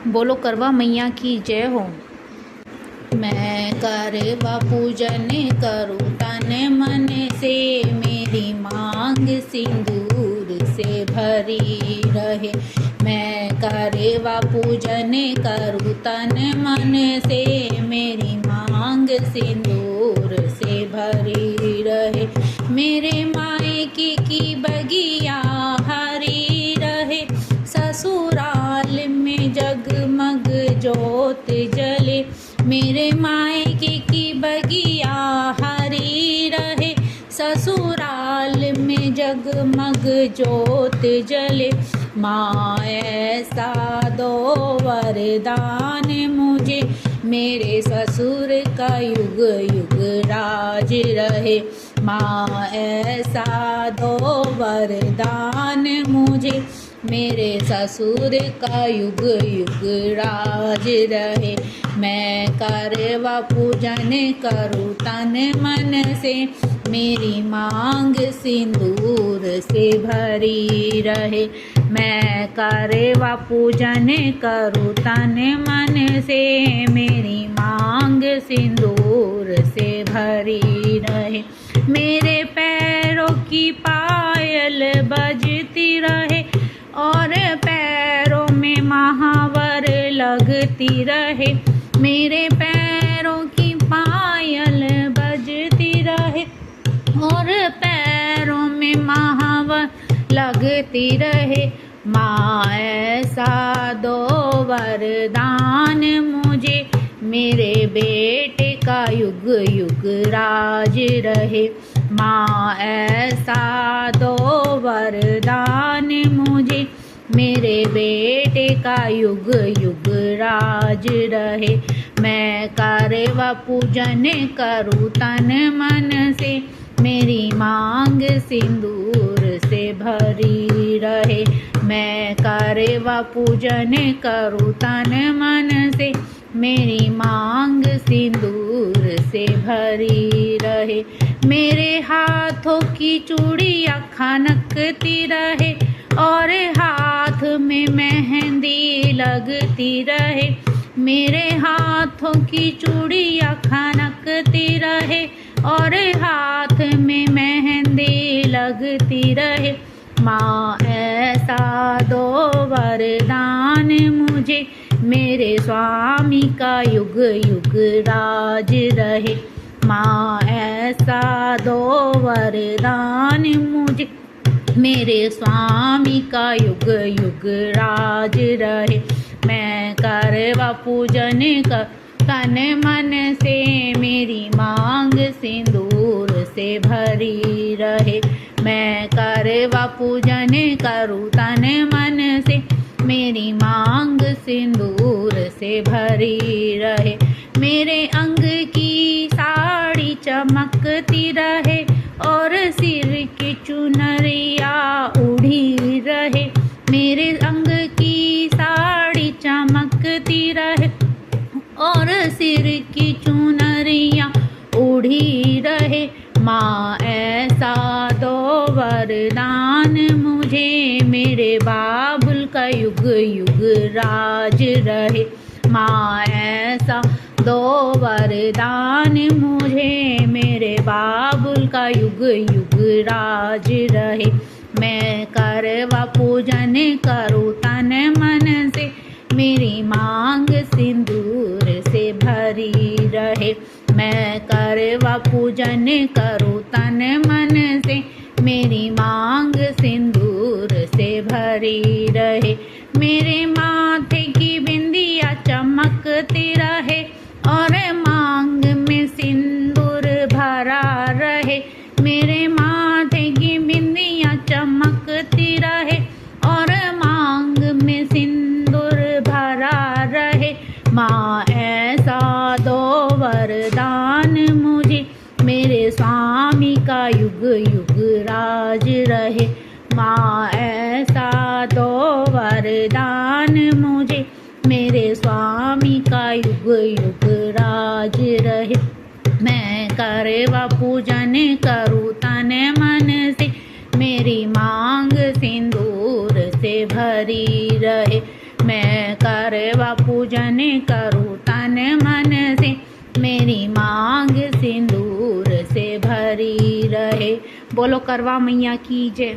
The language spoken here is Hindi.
बोलो करवा मैया की जय हो। मैं करवा पूजन करूँ तन मन से, मेरी मांग सिंदूर से भरी रहे। मैं करवा पूजन करूँ तन मन से, मेरी मांग सिंदूर से भरी रहे। मेरे मायके की बगिया हरी रहे, ससुराल में जगमग जोत जले। मेरे मायके की बगिया हरी रहे, ससुराल में जगमग जोत जले। माँ ऐसा दो वरदान मुझे, मेरे ससुर का युग युग राज रहे। माँ ऐसा दो वरदान मुझे, मेरे ससुर का युग युग राज रहे। मैं करवा पूजन करूँ तन मन से, मेरी मांग सिंदूर से भरी रहे। मैं करवा पूजन करूँ तन मन से, मेरी मांग सिंदूर से भरी रहे। मेरे पैरों की पायल बजती रहे, और पैरों में महावर लगती रहे। मेरे पैरों की पायल बजती रहे, और पैरों में महावर लगती रहे। माँ ऐसा दो वरदान मुझे, मेरे बेटे का युग युग राज रहे। माँ ऐसा दो वरदान मुझे, मेरे बेटे का युग युग राज रहे। मैं करवा पूजन करूँ तन मन से, मेरी मांग सिंदूर से भरी रहे। मैं करवा पूजन करूँ तन मन से, मेरी मांग सिंदूर से भरी रहे। मेरे हाथों की चूड़ियाँ खनकती रहे, और हाथ में मेहंदी लगती रहे। मेरे हाथों की चूड़ियाँ खनकती रहे, और हाथ में मेहंदी लगती रहे। माँ ऐसा दो वरदान मुझे, मेरे स्वामी का युग युग राज रहे। माँ ऐसा दो वरदान मुझे, मेरे स्वामी का युग युग राज रहे। मैं करवा पूजन कर तन मन से, मेरी मांग सिंदूर से भरी रहे। मैं करवा पूजन करूँ तन मन से, मेरी मांग सिंदूर से भरी रहे। मेरे अंग की साड़ी चमकती रहे, और सिर की चुनरिया उड़ी रहे। मेरे अंग की साड़ी चमकती रहे, और सिर की चुनरिया उड़ी रहे। माँ ऐसा दो वरदान मुझे, मेरे बाबुल का युग युग राज रहे। माँ ऐसा दो वरदान मुझे, मेरे बाबुल का युग युग राज रहे। मैं करवा पूजन करूँ तन मन से, मेरी मांग सिंदूर से भरी रहे। मैं करवा पूजन करूँ तन मन से, मेरी मांग सिंदूर से भरी रहे। मेरे माथे की बिंदिया चमकती रहे, और मांग में सिंदूर भरा रहे। मेरे माथे की बिंदिया चमकती रहे, और मांग में सिंदूर भरा रहे। माँ ऐसा दो वरदान मुझे, मेरे स्वामी का युग युग राज रहे। माँ ऐसा दो वरदान मुझे, मेरे स्वामी का युग युग राज रहे। मैं करवा पूजन करूँ तन मन से, मेरी मांग सिंदूर से भरी रहे। मैं करवा करवा पूजन करूँ तन मन से, मेरी मांग सिंदूर से भरी रहे। बोलो करवा मैया की जय।